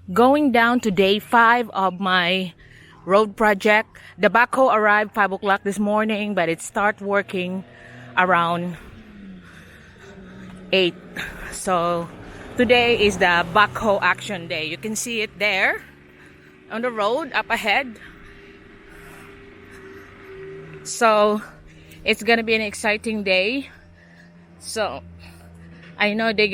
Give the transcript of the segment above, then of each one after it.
Going down to day 5 of my road project. The backhoe arrived 5 o'clock this morning, but it started working around 8. So today is the backhoe action day. You can see it there on the road up ahead. So it's gonna be an exciting day. So I know they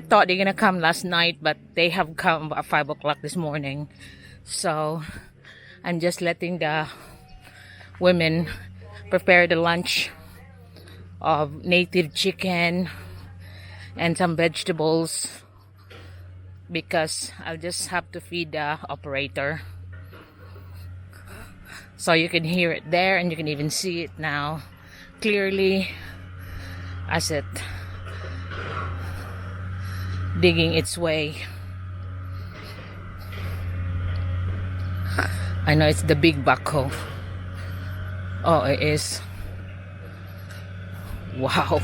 thought they're gonna come last night, but they have come at 5 o'clock this morning. So I'm just letting the women prepare the lunch of native chicken and some vegetables, because I'll just have to feed the operator. So you can hear it there, and you can even see it now clearly as it digging its way. I know it's the big backhoe. Oh, it is. Wow.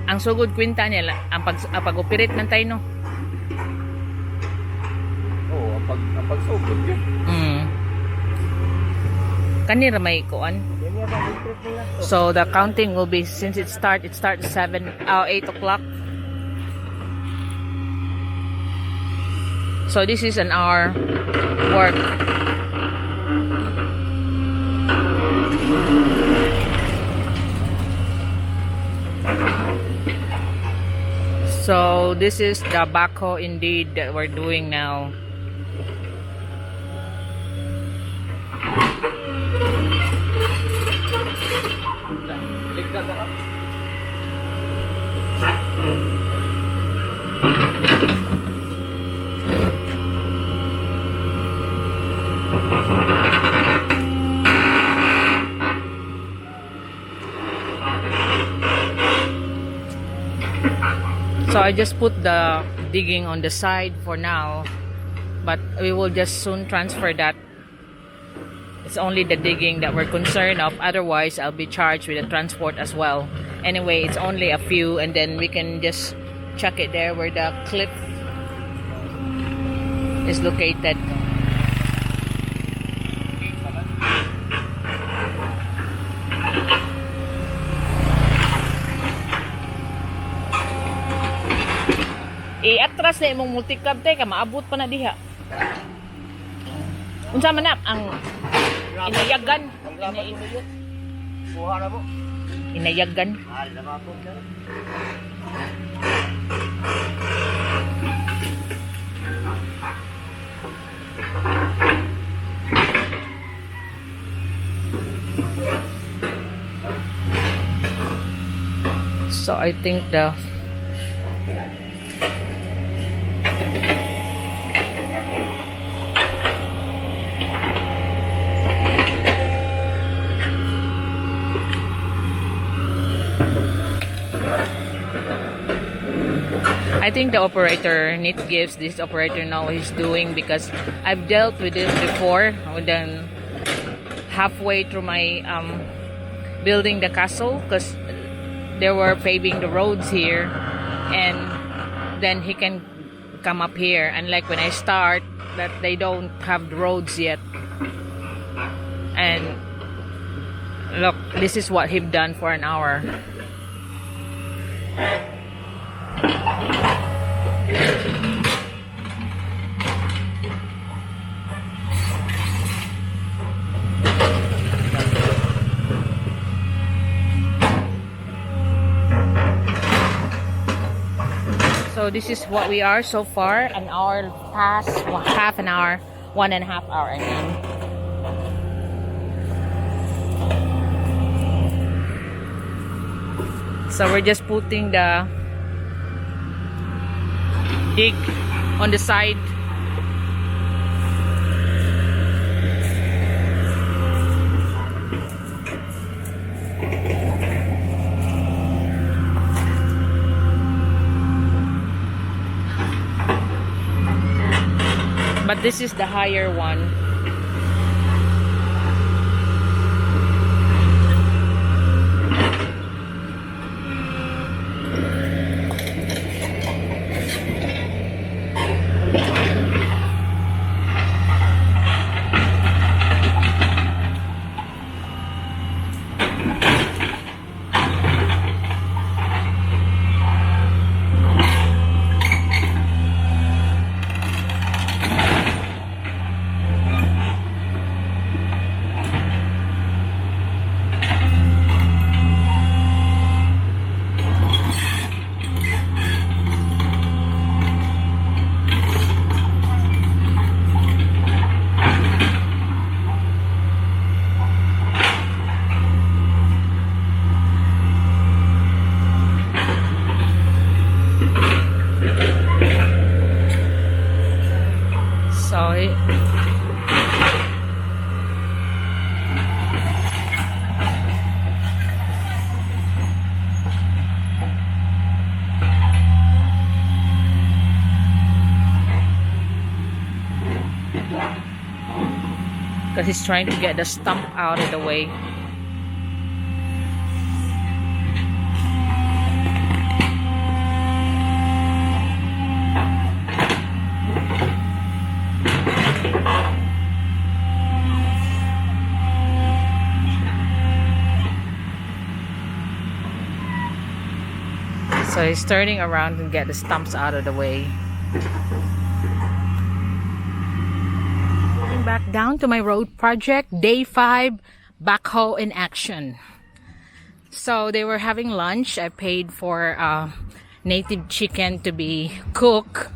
Ang sugod kwinta niya ang pag-operate ng tayo, no? Oo, ang pagsugod yun. Kanira may kuan. So the counting will be, since it starts 8 o'clock. So this is an hour work. So this is the backhoe indeed that we're doing now. So I just put the digging on the side for now, but we will just soon transfer that. It's only the digging that we're concerned of, otherwise I'll be charged with the transport as well. Anyway, it's only a few, and then we can just chuck it there where the cliff is located. I-atras na imong multicab tay ka maabot pa na diha. Unsa man na ang inayagan? Kuha na po. Inayagan. So I think the operator gives this operator know what he's doing, because I've dealt with this before. Then halfway through my building the castle, because they were paving the roads here, and then he can come up here. Unlike when I start, that they don't have the roads yet. And look, this is what he've done for an hour. So this is what we are so far. An hour past, half an hour, 1.5 hours. I mean. So we're just putting the dig on the side. But this is the higher one. So because he's trying to get the stump out of the way. So he's turning around to get the stumps out of the way. Going back down to my road project, day 5, backhoe in action. So they were having lunch. I paid for native chicken to be cooked.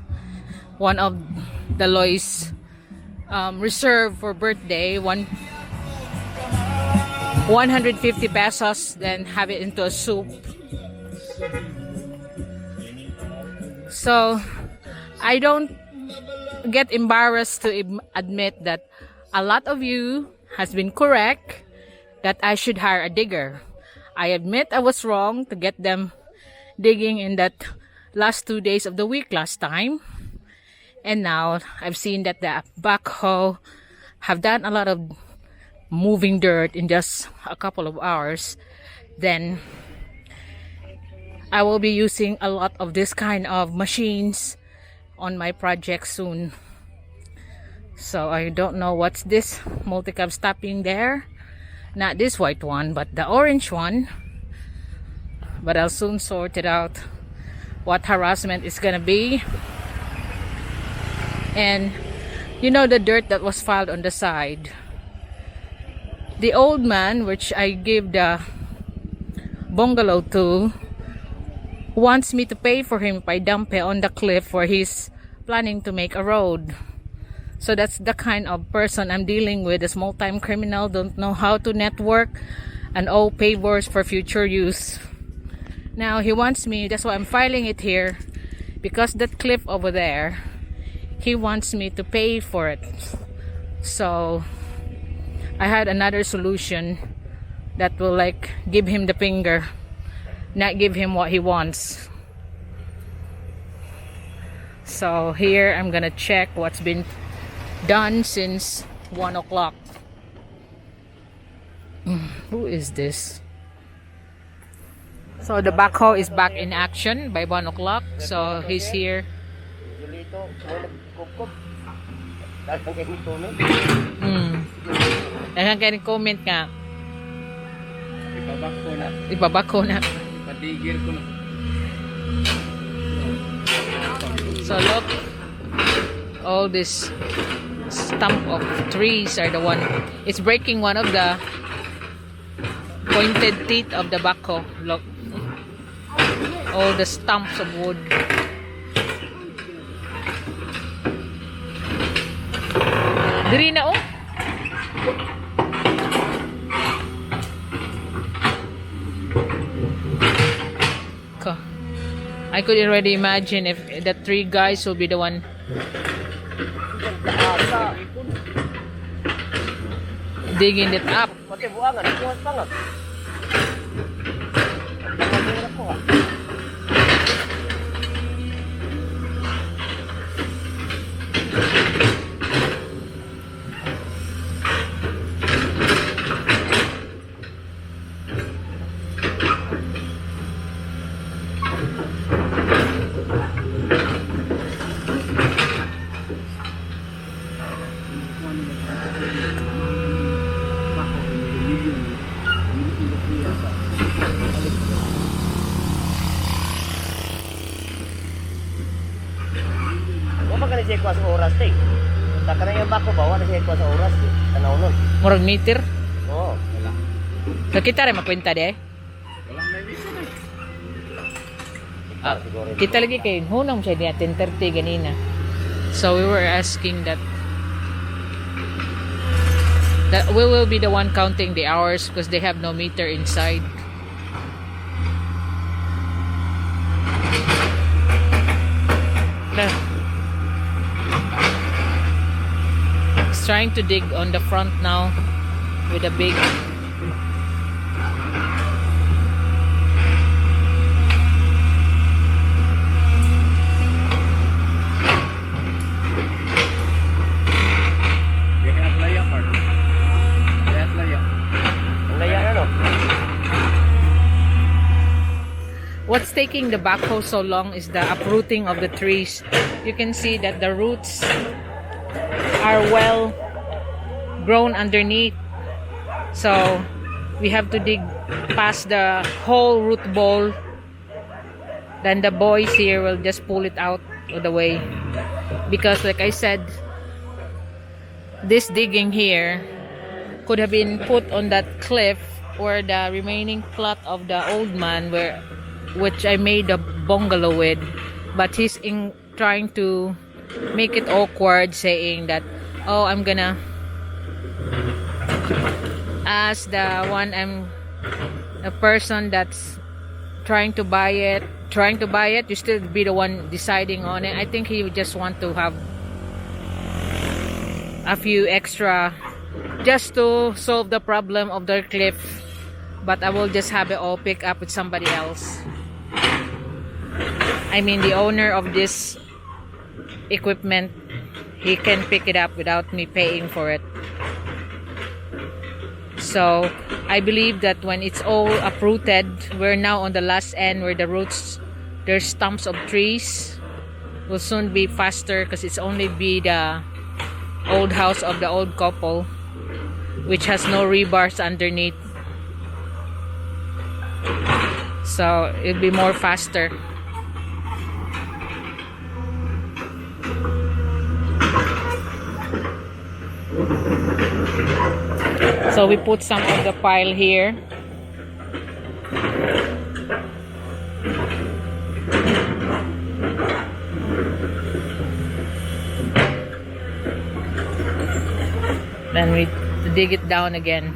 One of the Lois reserved for birthday, 150 pesos, then have it into a soup. So I don't get embarrassed to admit that a lot of you has been correct that I should hire a digger. I admit I was wrong to get them digging in that last 2 days of the week last time. And now I've seen that the backhoe have done a lot of moving dirt in just a couple of hours. Then I will be using a lot of this kind of machines on my project soon. So I don't know what's this multi-cab stopping there. Not this white one, but the orange one. But I'll soon sort it out what harassment is gonna be. And you know the dirt that was filed on the side. The old man, which I gave the bungalow to, wants me to pay for him by dump it on the cliff where he's planning to make a road. So that's the kind of person I'm dealing with. A small-time criminal, don't know how to network and owe favors for future use. Now he wants me, that's why I'm filing it here, because that cliff over there, he wants me to pay for it. So I had another solution that will like give him the finger, not give him what he wants. So here I'm gonna check what's been done since 1 o'clock. Who is this? So the backhoe is back in action by 1 o'clock. So he's here. Daghang comment nga. Ibabako na. Patigil ko na. So look, all this stump of trees are the one. It's breaking one of the pointed teeth of the backhoe. Look, all the stumps of wood. Diri na oh. I could already imagine if the 3 guys will be the one digging it up. na siya kuha sa oras day. Taka na yung bako ba, wala siya kuha sa oras day. Tanaw nun. Murag meter. Oo. Wala. So kita rin makwenta de. Walang may bisa na. Siguro. Kita lagi kayo. Hunang siya niya 10:30 ganina. So we were asking that we will be the one counting the hours because they have no meter inside. He's trying to dig on the front now with a big Kaya laya part. Kaya laya. Ang laya na no? What's taking the backhoe so long is the uprooting of the trees. You can see that the roots are well grown underneath. So we have to dig past the whole root ball. Then the boys here will just pull it out of the way. Because like I said, this digging here could have been put on that cliff or the remaining plot of the old man which I made a bungalow with, but he's trying to make it awkward, saying that, oh, I'm gonna ask a person that's trying to buy it, you still be the one deciding on it. I think he would just want to have a few extra just to solve the problem of the cliff, but I will just have it all pick up with somebody else. I mean, the owner of this equipment, he can pick it up without me paying for it. So I believe that when it's all uprooted, we're now on the last end where the roots, there's stumps of trees, will soon be faster because it's only be the old house of the old couple, which has no rebars underneath. So it'll be more faster. So we put some of the pile here. Then we dig it down again.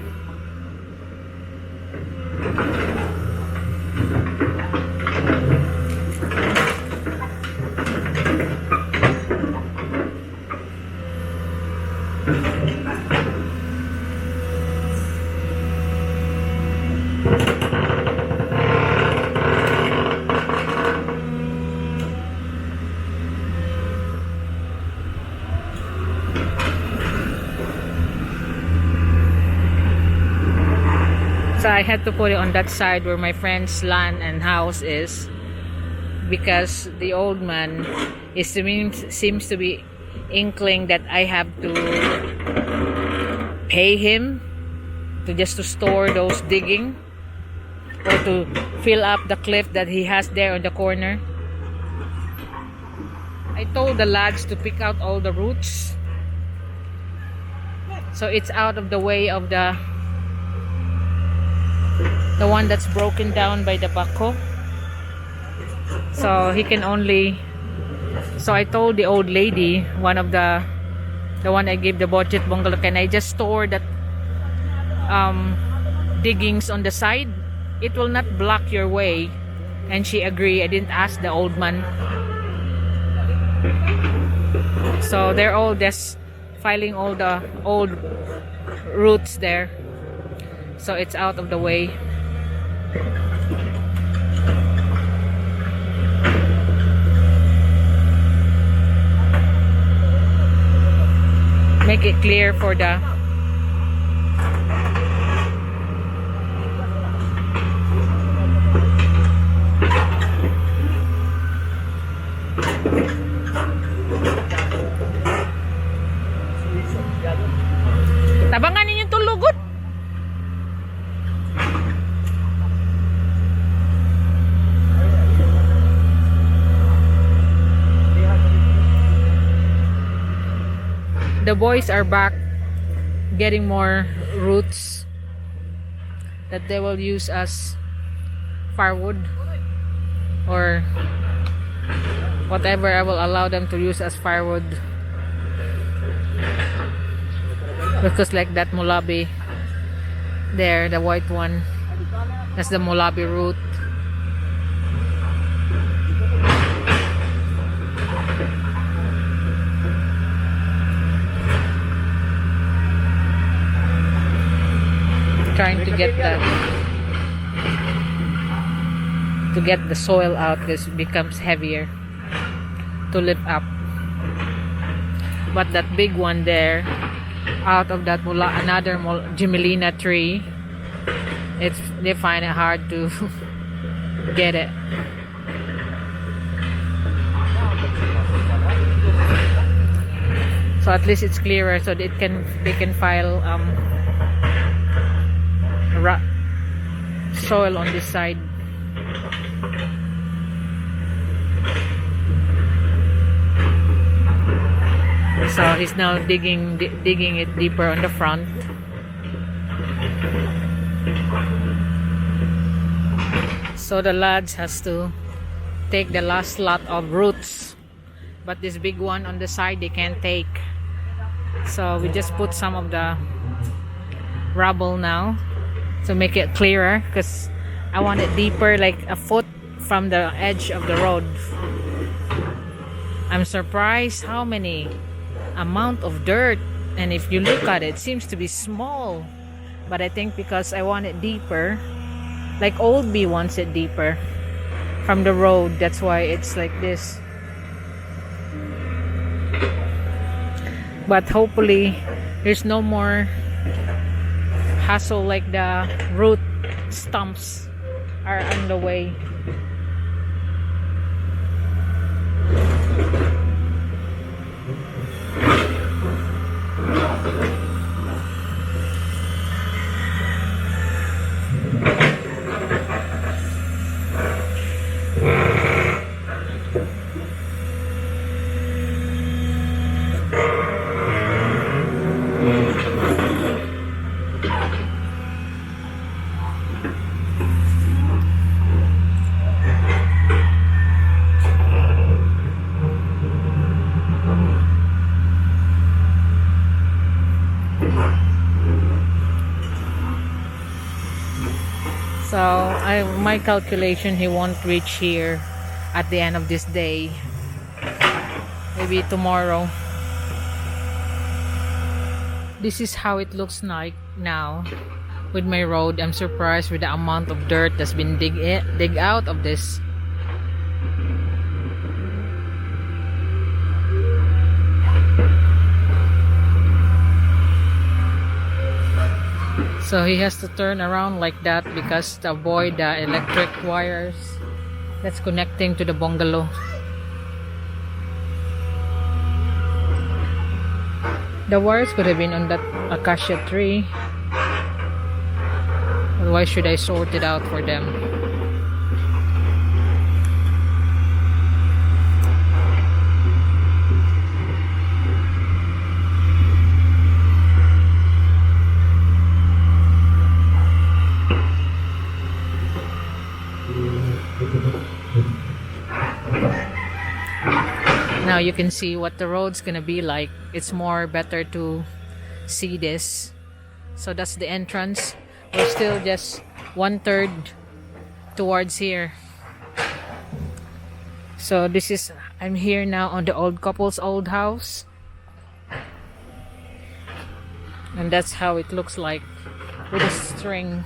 So I had to put it on that side where my friend's land and house is, because the old man seems to be inkling that I have to pay him to store those digging or to fill up the cliff that he has there on the corner. I told the lads to pick out all the roots so it's out of the way of the one that's broken down by the backhoe. So he can only, so I told the old lady, one of the one I gave the budget bungalow, can I just store that diggings on the side? It will not block your way. And she agreed. I didn't ask the old man. So they're all just filing all the old roots there, so it's out of the way. Make it clear for the tabangan ninyo itong lugot. the boys are back getting more roots that they will use as firewood or whatever I will allow them to use as firewood, because like that mulabi there, the white one, that's the mulabi root. Trying to get the soil out because it becomes heavier to lift up. But that big one there, out of that another Gimelina tree, they find it hard to get it. So at least it's clearer, so they can file soil on this side. So he's now digging it deeper on the front. So the lads has to take the last lot of roots, but this big one on the side they can't take. So we just put some of the rubble now to make it clearer, because I want it deeper, like a foot from the edge of the road. I'm surprised how many amount of dirt, and if you look at it, it seems to be small, but I think because I want it deeper, like Old B wants it deeper from the road, that's why it's like this. But hopefully there's no more hassle, like the root stumps are on the way. So my calculation, he won't reach here at the end of this day. Maybe tomorrow. This is how it looks like now with my road. I'm surprised with the amount of dirt that's been dig out of this. So he has to turn around like that because to avoid the electric wires that's connecting to the bungalow. The wires could have been on that acacia tree. Why should I sort it out for them? Now you can see what the road's gonna be like. It's more better to see this. So that's the entrance. We're still just 1/3 towards here. So this is, I'm here now on the old couple's old house. And that's how it looks like with a string.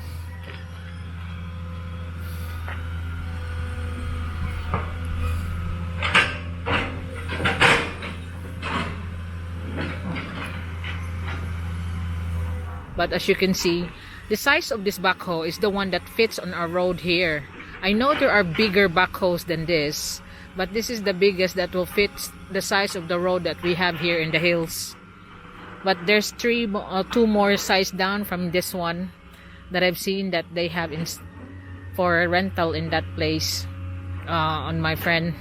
But as you can see, the size of this backhoe is the one that fits on our road here. I know there are bigger backhoes than this, but this is the biggest that will fit the size of the road that we have here in the hills. But there's two more size down from this one that I've seen that they have for rental in that place on my friend.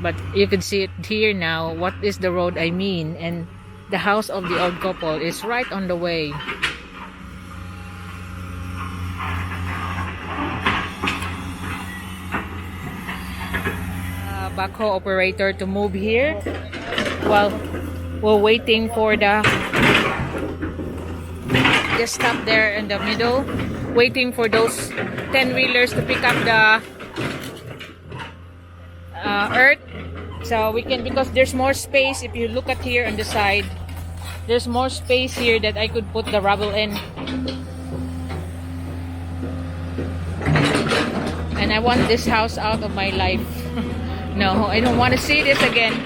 But you can see it here now. What is the road I mean? And the house of the old couple is right on the way. Backhoe operator to move here while we're waiting for the just stop there in the middle, waiting for those 10-wheelers to pick up the earth, so we can, because there's more space. If you look at here on the side, there's more space here that I could put the rubble in, and I want this house out of my life. No, I don't want to see this again.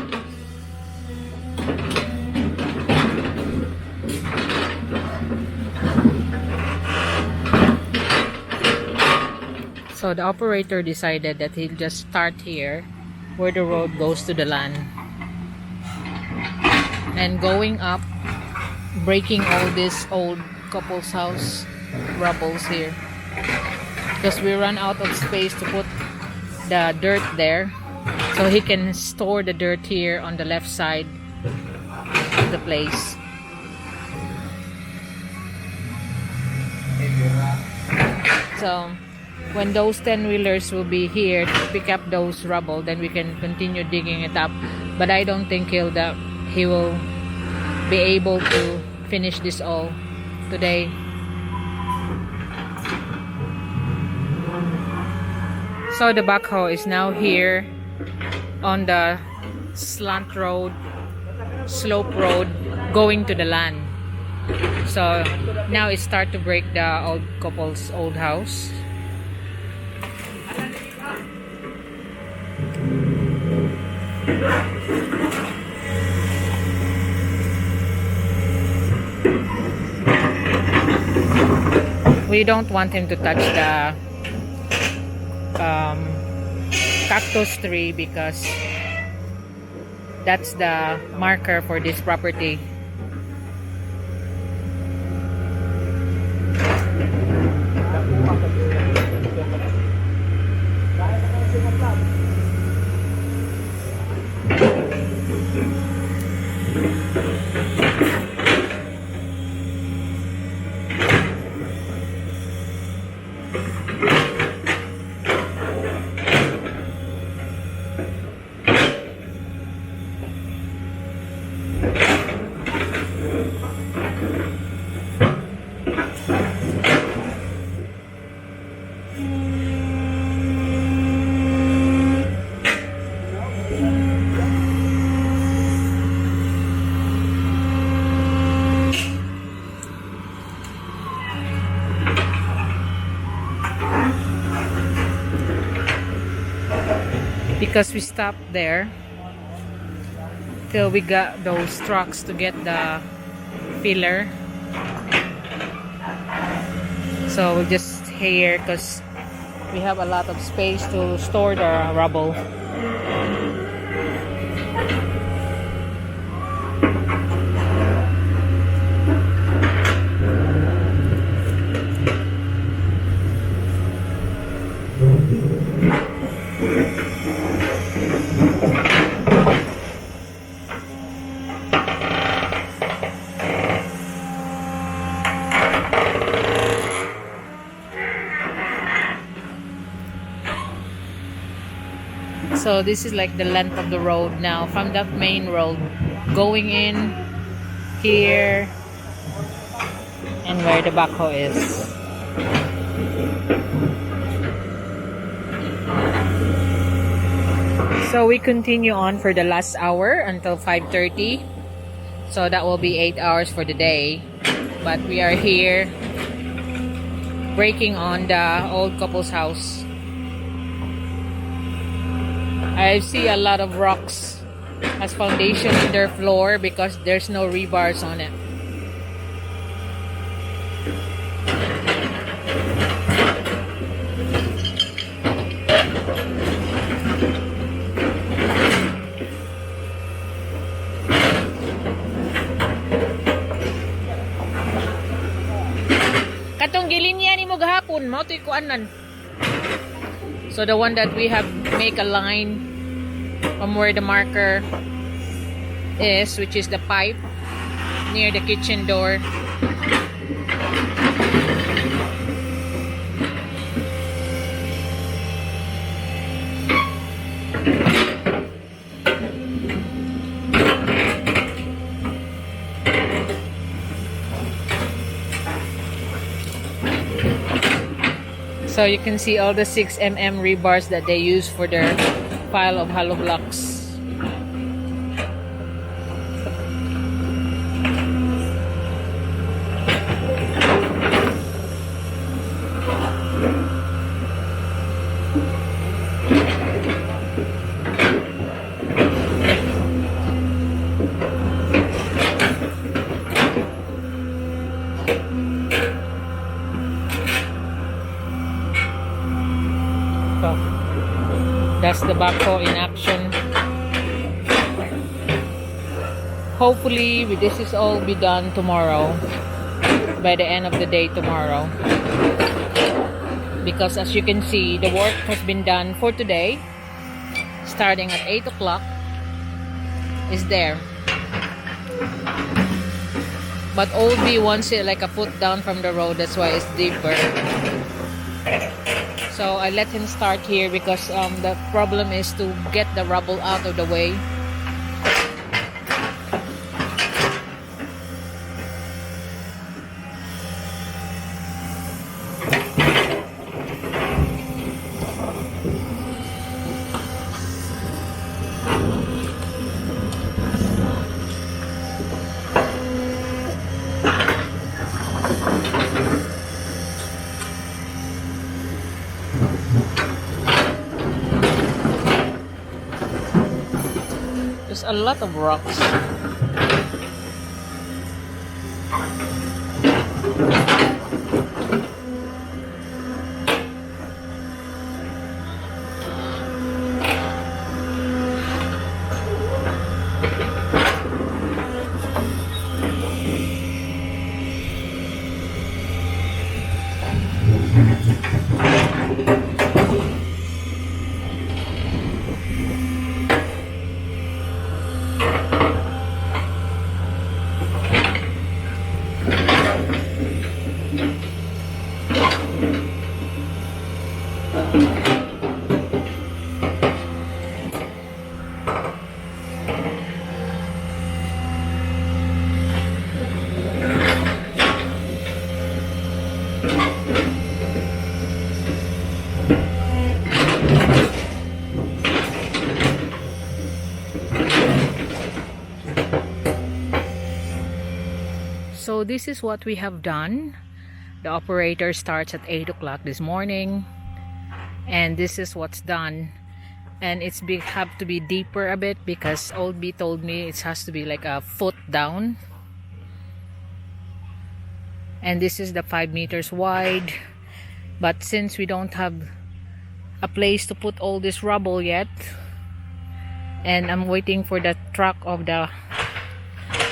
So the operator decided that he'll just start here where the road goes to the land, and going up, breaking all this old couple's house rubbles here, because we run out of space to put the dirt there. So he can store the dirt here on the left side of the place. So when those 10-wheelers will be here to pick up those rubble, then we can continue digging it up. But I don't think he will be able to finish this all today. So the backhoe is now here on the slant road, slope road, going to the land. So now it start to break the old couple's old house. We don't want him to touch the cactus tree, because that's the marker for this property. Because we stopped there till we got those trucks to get the filler. So we'll just here because we have a lot of space to store the rubble. So this is like the length of the road now, from that main road going in here and where the backhoe is. So we continue on for the last hour until 5:30. So that will be 8 hours for the day. But we are here breaking on the old couple's house. I see a lot of rocks as foundation in their floor because there's no rebars on it. Katong gilinya ni mo gahapon, mao to'y kuanan. So the one that we have make a line from where the marker is, which is the pipe near the kitchen door. So you can see all the 6mm rebars that they use for their pile of hollow blocks. So, that's the backhoe in action. Hopefully this is all be done tomorrow, by the end of the day tomorrow, because as you can see, the work has been done for today, starting at 8 o'clock is there. But Old B wants it like a foot down from the road, that's why it's deeper. So I let him start here because the problem is to get the rubble out of the way. There's a lot of rocks. So this is what we have done. The operator starts at 8 o'clock this morning, and this is what's done. And it's have to be deeper a bit because Old B told me it has to be like a foot down. And this is the 5 meters wide, but since we don't have a place to put all this rubble yet, and I'm waiting for the truck of the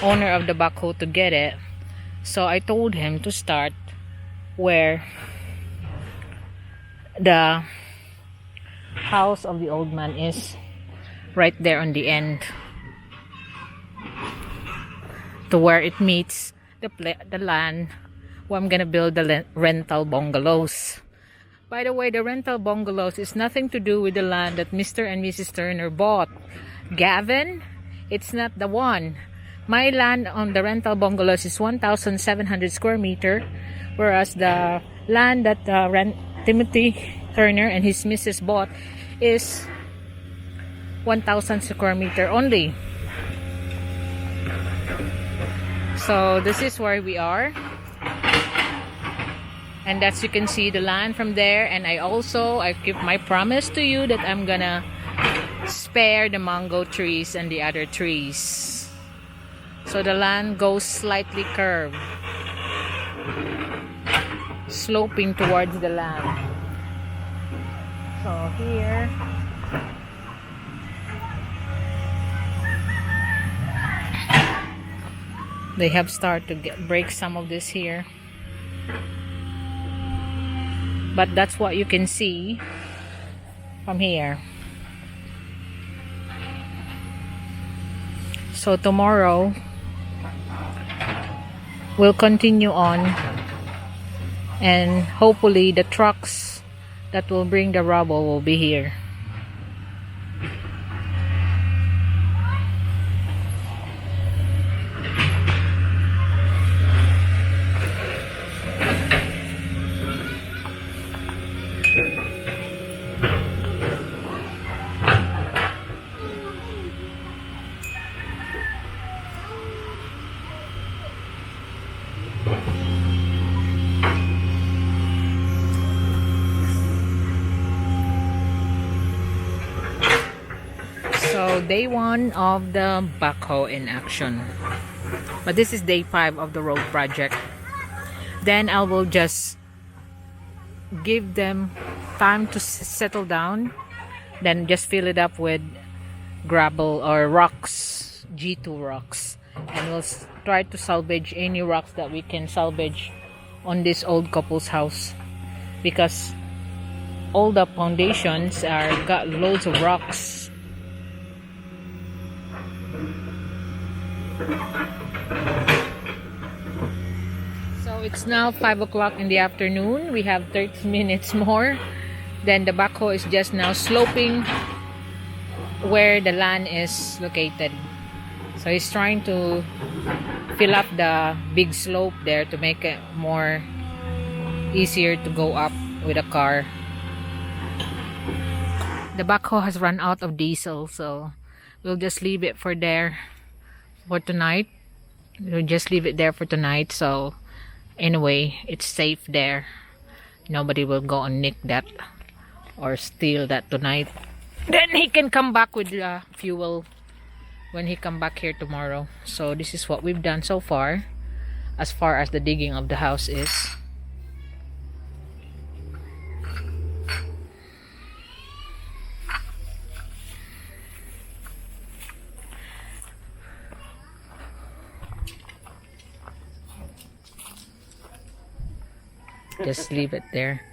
owner of the backhoe to get it, so I told him to start where the house of the old man is, right there on the end, to where it meets the land where I'm gonna build the rental bungalows. By the way, the rental bungalows is nothing to do with the land that Mr. and Mrs. Turner bought. Gavin, it's not the one. My land on the rental bungalows is 1,700 square meter, whereas the land that Timothy Turner and his missus bought is 1,000 square meter only. So this is where we are, and as you can see the land from there. And I keep my promise to you that I'm gonna spare the mango trees and the other trees. So the land goes slightly curved, sloping towards the land. So here, they have started to break some of this here, but that's what you can see from here. So tomorrow we'll continue on, and hopefully the trucks that will bring the rubble will be here. So day 1 of the backhoe in action, but this is day 5 of the road project. Then I will just give them time to settle down, then just fill it up with gravel or rocks, G2 rocks, and we'll try to salvage any rocks that we can salvage on this old couple's house, because all the foundations are got loads of rocks. So it's now 5 o'clock in the afternoon. We have 30 minutes more. Then the backhoe is just now sloping where the land is located. So he's trying to fill up the big slope there to make it more easier to go up with a car. The backhoe has run out of diesel, so we'll just leave it for tonight. We'll just leave it there for tonight, so anyway, it's safe there. Nobody will go and nick that or steal that tonight. Then he can come back with fuel when he come back here tomorrow. So this is what we've done so far as the digging of the house is. Just leave it there.